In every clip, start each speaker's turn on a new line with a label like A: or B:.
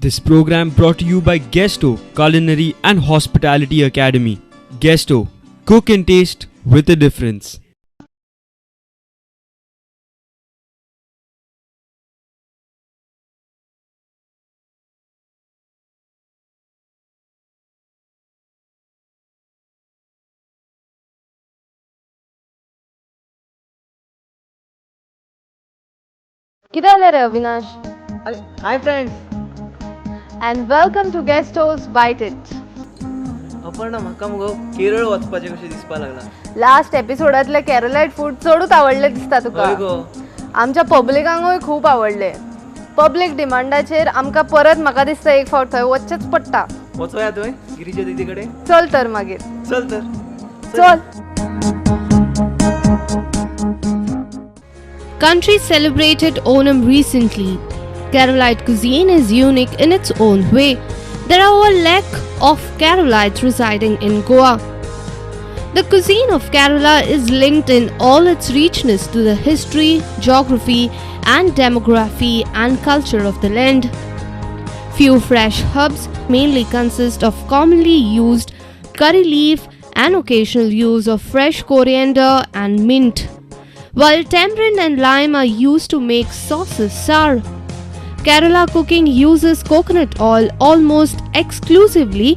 A: This program brought to you by Guesto Culinary and Hospitality Academy. Guesto, cook and taste with a difference.
B: किती आले रे Avinash
C: hi friends.
B: And welcome to guest house bite it.
C: Aparna म्हाका मुगो केरळ वचपाचें कशें दिसपा लागला.
B: लास्ट एपिसोडातले केरलाइट फूड चडूच आवडले दिसता तुका.
C: हय गो.
B: आमच्या पब्लिकांकूय खूप आवडले. पब्लीक डिमांडाचेर आमकां परत म्हाका दिसता एक फावट थंय वचचेच पडटा.
C: वचोया थंय गिरीजा दीदी कडेन.
B: चल तर मागीर.
C: चल तर.
B: चल.
D: Country celebrated Onam recently. Kerala cuisine is unique in its own way. There are a lakh of Keralites residing in Goa. The cuisine of Kerala is linked in all its richness to the history, geography, and demography and culture of the land. Few fresh herbs mainly consist of commonly used curry leaf and occasional use of fresh coriander and mint, while tamarind and lime are used to make sauces sour. Kerala cooking uses coconut oil almost exclusively,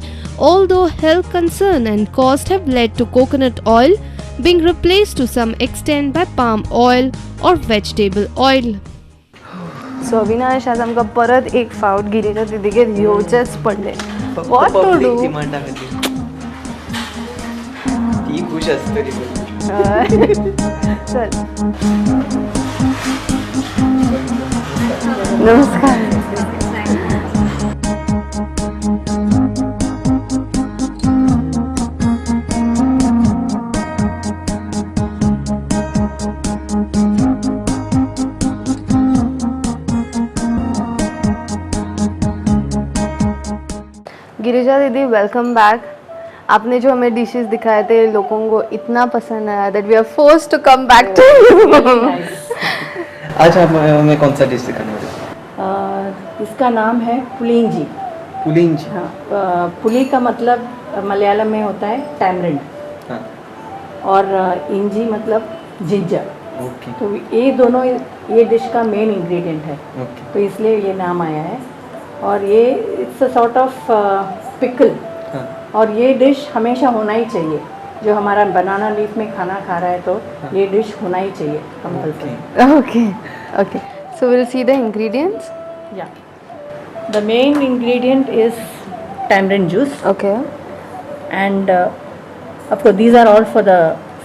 D: although health concern and cost have led to coconut oil being replaced to some extent by palm oil or vegetable oil.
B: सो अविनाश आज आमकां परत एक फावट गिरीजा दीदीगेर येवचेच पडले. What to do?
C: डिमांडा खातीर ती खुश आसतली.
B: चल. नमस्कार. गिरिजा दीदी वेलकम बैक. आपने जो हमें डिशेस दिखाए थे लोगों को इतना पसंद आया that we are forced to come back to you.
C: आज हमें कौन सा डिश दिखाने वाले?
E: इसका नाम है पुलिंजी.
C: पुलिंजी.
E: हाँ. पुली का मतलब मलयालम में होता है टैमरिंड.
C: हाँ.
E: और इंजी मतलब जिंजर.
C: ओके.
E: तो ये दोनों ये डिश का मेन इंग्रेडिएंट है.
C: ओके.
E: तो इसलिए ये नाम आया है. और ये it's a sort of pickle. और ये डिश हमेशा होना ही चाहिए. जो हमारा बनाना लीफ में खाना खा रहा है तो ये डिश होना ही चाहिए compulsory.
B: Okay okay. So will see the ingredients.
E: या the main ingredient is tamarind juice.
B: Okay.
E: And of course these are all for the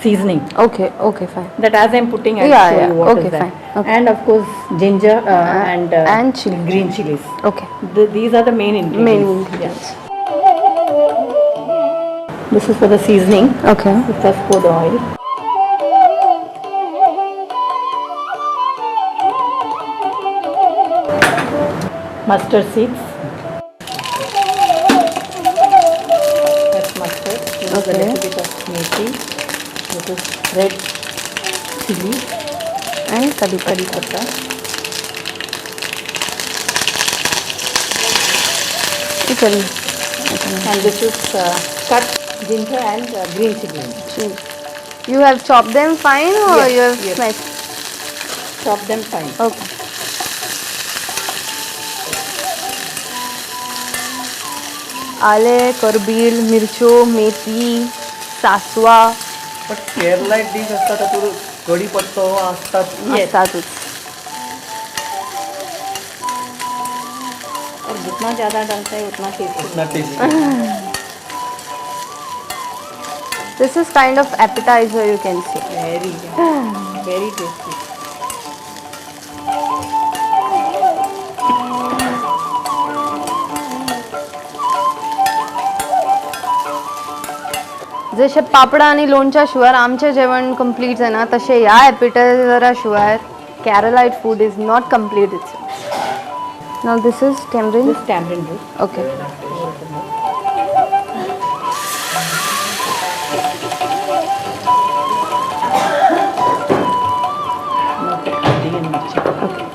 E: seasoning.
B: Okay, okay, fine.
E: That as I'm putting, I'll
B: Yeah,
E: show
B: yeah.
E: you what
B: Okay,
E: is that.
B: fine. Okay.
E: And of course ginger and
B: chili.
E: green chilies.
B: Okay.
E: These are the main ingredients.
B: Main ingredients.
E: Yeah. This is for the seasoning.
B: Okay.
E: We first pour the oil. Mustard seeds. That's mustard. This is a
B: Okay.
E: little bit of methi. This is red chili.
B: And kadhi
E: Curry patta.
B: Chili.
E: And this is cut ginger and green chili.
B: You have chopped them fine or
E: Yes,
B: you have
E: yes.
B: sliced?
E: Chop them fine.
B: Okay. आले, करबील, मिरच्यो, मेथी, सासवा
C: पण Kerala dish असता तातूंत कडी पत्तो आसतात.
B: असतातच.
E: और जितना ज़्यादा डालता है उतना टेस्टी.
C: उतना tasty.
B: This is kind of appetizer, you can say.
E: Very tasty.
B: जसे पापडा आणि लोणच्या शिवाय आमचे जेवण कंप्लीट जायना तसे ह्या एपिटायझरा शिवाय Keralite food is not complete it's. Now this is tamarind.
E: This tamarind juice.
B: Okay.
E: Now put haldi and mirchi.
B: Okay.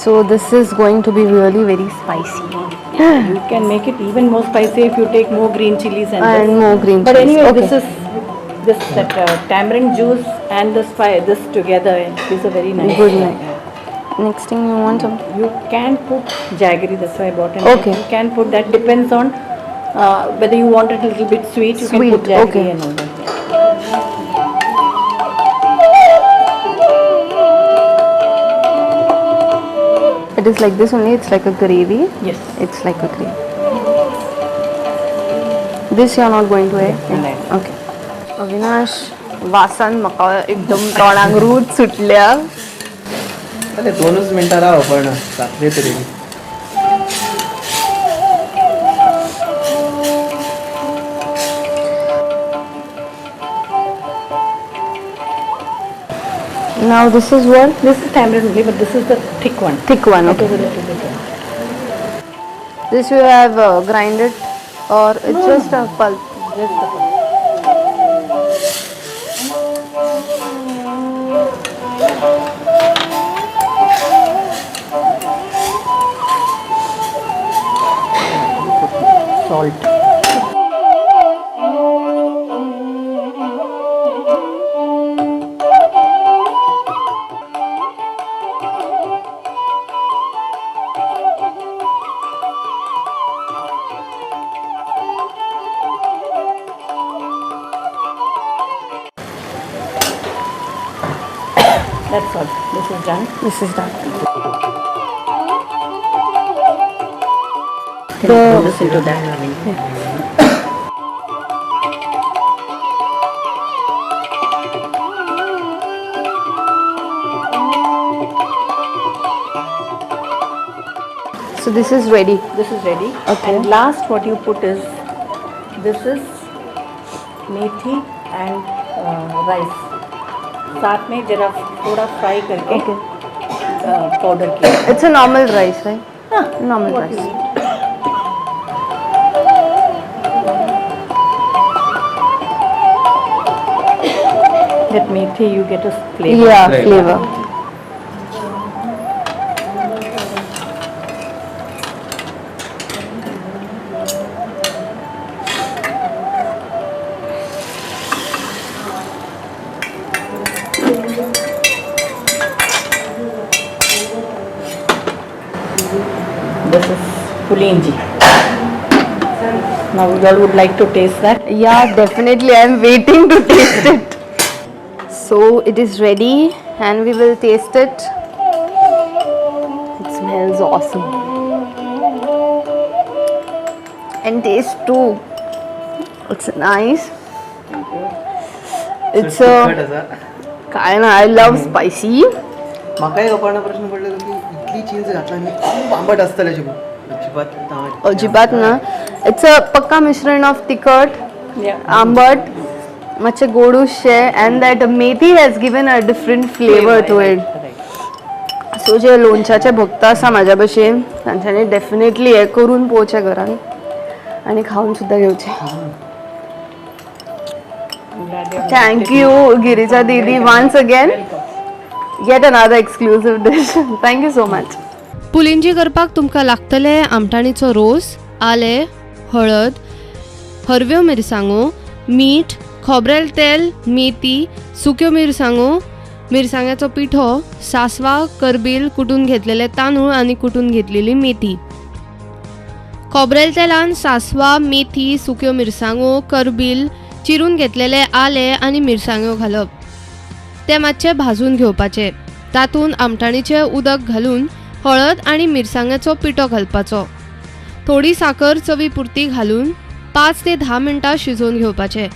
B: So this is going to be really very spicy.
E: You can make it even more spicy if you take more green chilies and
B: And
E: this.
B: more green
E: But
B: chilies.
E: anyway,
B: Okay.
E: that tamarind juice and this together is a very nice.
B: Good night. Next thing you want to...
E: You can put jaggery. That's why I bought it.
B: Okay.
E: You can put that. Depends on whether you want it a little bit sweet. You can put
B: Sweet,
E: jaggery
B: okay.
E: and all that.
B: It is like this only. It's like a gravy.
E: Yes.
B: It's like a gravy. This you are not going to add?
E: No.
B: Okay. Avinash Vasan म्हाका एकदम तोंडाक रूच सुटल्या.
C: अरे 2च मिनटां राव पण जातले तरी.
B: Now this is what?
E: This is tamarind only, but this is the thick one.
B: Thick one.
E: It is
B: Okay.
E: a little bit.
B: This you have grinded or it's just a pulp?
E: Just the pulp. Salt. That's all. This is done.
B: This is done.
E: Can you pour this into that?
B: So this is ready.
E: This is ready.
B: Okay.
E: And last what you put is, this is methi and rice. साथ में जरा थोड़ा fry करके powder किया.
B: It's a normal rice, right?
E: हाँ,
B: Normal
E: what
B: rice.
E: you need. That methi you get a flavor.
B: Yeah,
C: Flavor.
B: flavor.
E: This is pulinji. Now you all would like to taste that.
B: Yeah, definitely. I am waiting to taste it. So it is ready and we will taste it. It smells awesome. And taste too. It's nice. It's
C: तिखट
B: a
C: असा.
B: काय ना, I love spicy.
C: म्हाका एक अपारणा प्रश्न पडलो की इतली चीज घातला आनी खूप आंबट आसतलें अशें अजिबात ना.
B: अजिबात ना. It's a पक्का मिश्रण of तिखट,
E: Yeah.
B: आंबट, मातशे गोडूशे, and that methi has given a different flavor to it.
E: Right.
B: सो जे लोणच्याचे भक्त आसा म्हाज्या भशेन तांच्यांनी डेफिनेटली हे करून पळोवचें घरान आनी खावन सुद्दां घेवचें.
E: I'm glad you have
B: thank you Girija दीदी once again. Get another exclusive dish. Thank you so much.
D: पुलिंजी करपाक तुमकां लागतले आमटाणीचो रोस, आलें, हळद, हरव्यो मिरसांगो, मीठ, खोबरेल तेल, मेथी, सुक्यो मिरसांगो, मिरसांग्याचो पिठो, सासवा, करबील, कुटून घेतलेले तांदूळ आनी कुटून घेतलेली मेथी. खोबरेल तेलान सासवा, मेथी, सुक्यो मिरसांगो, करबील, चिरून घेतलेले आले आनी मिरसांग्यो घालप. ते मातशे भाजून घेवपाचे. तातूंत आमटाणीचें उदक घालून हळद आनी मिरसांग्याचो पिठो घालपाचो. थोडी साकर चवी पुरती घालून 5 ते 10 मिनटां शिजोवन घेवपाचे.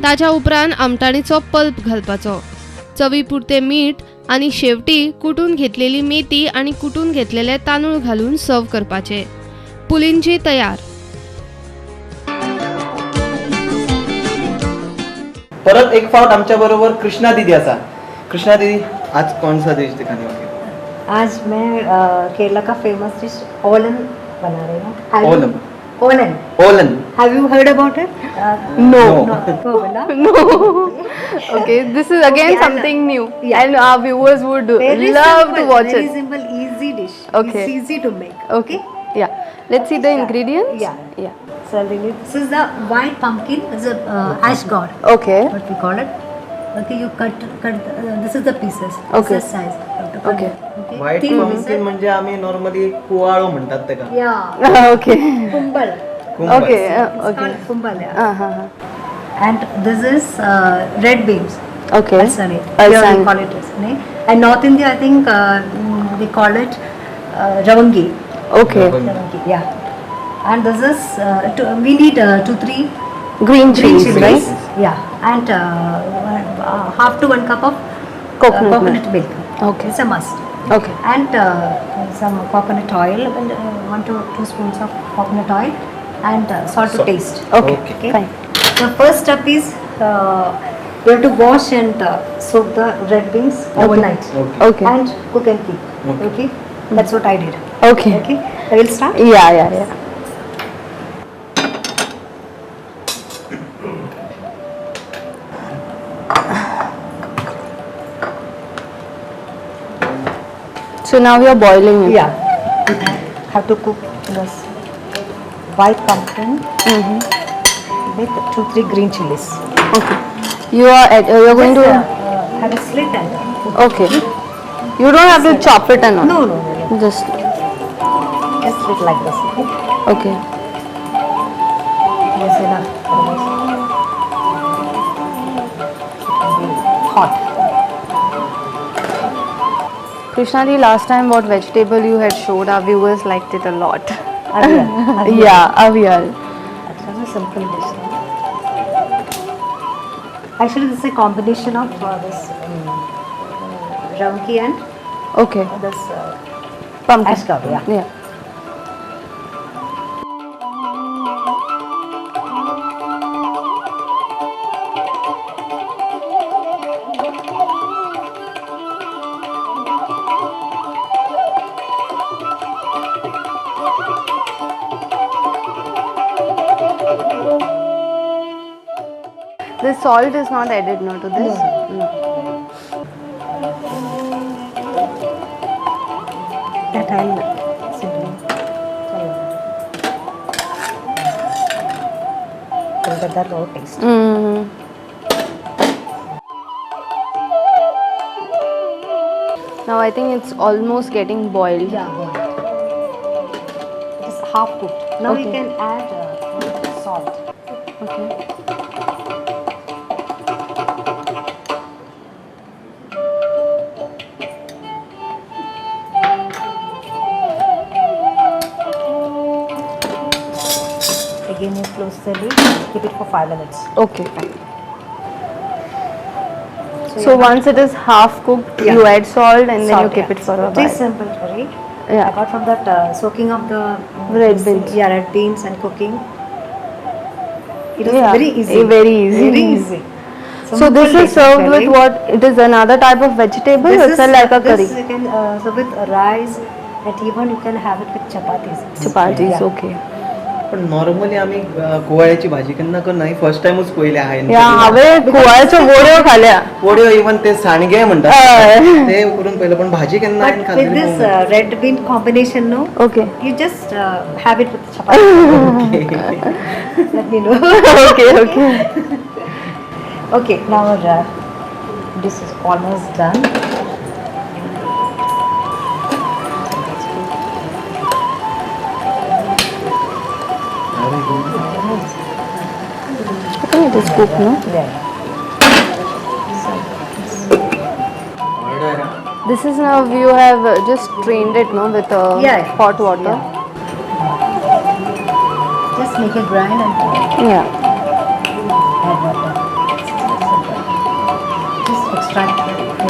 D: ताच्या उपरांत आमटाणीचो पल्प घालपाचो. चवी पुरते मीठ आनी शेवटी कुटून घेतलेली मेथी आनी कुटून घेतलेले तांदूळ घालून सर्व करपाचे. पुलिंजी तयार.
C: परत एक फावट आमच्या बरोबर कृष्णा दीदी आसा. कृष्णा दीदी आज कौन सा डिश दिखाने वाली हो?
F: आज मैं केरला का फेमस डिश ओलम बना रही हूँ.
C: Olam.
E: Olen.
C: Olen.
E: Have you heard about it?
B: No.
E: No, Bella.
B: No. Okay, this is again
E: Okay, I'll-
B: something new,
E: Yeah.
B: and our viewers would
E: Very
B: love
E: simple,
B: to watch
E: very
B: it.
E: simple, easy dish.
B: Okay.
E: It's easy to make.
B: Okay. Yeah. Let's see the ingredients.
E: Yeah.
B: Yeah.
E: So I'll bring it. This is the white pumpkin. It's a ash god.
B: Okay.
E: What we call it. Okay, you cut. This is the pieces.
B: Okay.
E: This is size. You have to cut
B: Okay.
E: it. Okay.
C: White
E: Thin
C: pumpkin
E: pieces.
C: म्हणजे आम्ही normally कुवाळो म्हणतात ते का
E: Yeah.
B: Okay.
E: Kumbal.
C: Kumbhar.
B: Okay.
E: It's
B: Okay.
E: called kumbal. Yeah.
B: Uh-huh.
E: And this is red beans.
B: Okay.
E: Alsani.
B: Alsani.
E: Here we call it alsani. And North India, I think they call it ravangi.
B: Okay.
C: Ravangi.
E: Yeah. And this is we need 2-3
B: Green
E: green
B: chilies,
E: chilies.
B: right?
E: Yeah. And half to 1 cup of
B: Coconut milk.
E: milk.
B: Okay.
E: It's a must.
B: Okay.
E: And some coconut oil, and 1 to 2 spoons of coconut oil, and salt to taste.
B: Okay.
C: Okay.
B: Fine.
E: The first step is you have to wash and soak the red beans overnight.
C: Okay.
B: Okay.
E: And cook and keep.
C: Okay.
E: Okay. That's what I did.
B: Okay.
E: Okay. I will start.
B: Yeah. So now we are boiling it.
E: Yeah. Have to cook this white pumpkin with 2-3 green chilies.
B: Okay. You're going
E: Just,
B: to.
E: have a slit and
B: Okay. You don't have to chop it and all.
E: no.
B: Just.
E: Just slit like this. Okay.
B: Okay.
E: Yes, enough. Hot.
B: Krishna ji, last time what vegetable you had showed, our viewers liked it a lot.
E: Avial.
B: Yeah, avial.
E: That's a simple dish. Actually, this is a combination of this ramki and
B: Okay.
E: this
B: Pumpkin.
E: ash cow. Yeah.
B: Yeah. The salt is not added now to this. No.
E: That I'll simply tell you. Get that raw taste.
B: Now I think it's almost getting boiled.
E: Yeah, go on. It is half cooked. Now you
B: Okay.
E: can add salt.
B: Okay.
E: Again, you close the lid. Keep it for 5 minutes.
B: Okay.
E: you
B: So
E: have
B: once it is half cooked,
E: Yeah.
B: you add salt and then
E: salt,
B: you keep
E: yeah.
B: it for a
E: Very
B: while.
E: simple, right?
B: Yeah.
E: Apart from that, soaking of the
B: Red
E: this-
B: beans.
E: Yeah, red beans and cooking. It is
B: Yeah,
E: very easy.
B: very easy.
E: Very easy.
B: So
E: Simple
B: this is
E: dish,
B: served with
E: actually.
B: what? It is another type of vegetable.
E: This
B: It's
E: is
B: like a curry.
E: This you can serve with rice, and even you can have it with chapatis.
B: Chapatis,
E: Yeah.
B: okay.
C: पण normally आम्ही कोवाळ्याची भाजी केन्ना कर नाही first टाइमच पहिले आहे
B: या हांवें कुवाळ्याच्यो वड्यो खाल्या.
C: वड्यो इवन ते सांडगे म्हणतात
B: हय.
C: ते करून पहिले पण भाजी केन्ना हांवें
E: But with this
C: खाल्ली
E: red bean combination, no,
B: Okay.
E: you just have it with chapati. Let me know.
B: Okay.
E: Okay, now this is almost done.
B: I think it is cooked, no?
E: Yeah.
B: This is now you have just strained it, no, with
E: Yeah.
B: hot water.
E: Yeah. Just make it grind and
B: Yeah.
E: add water. Just extract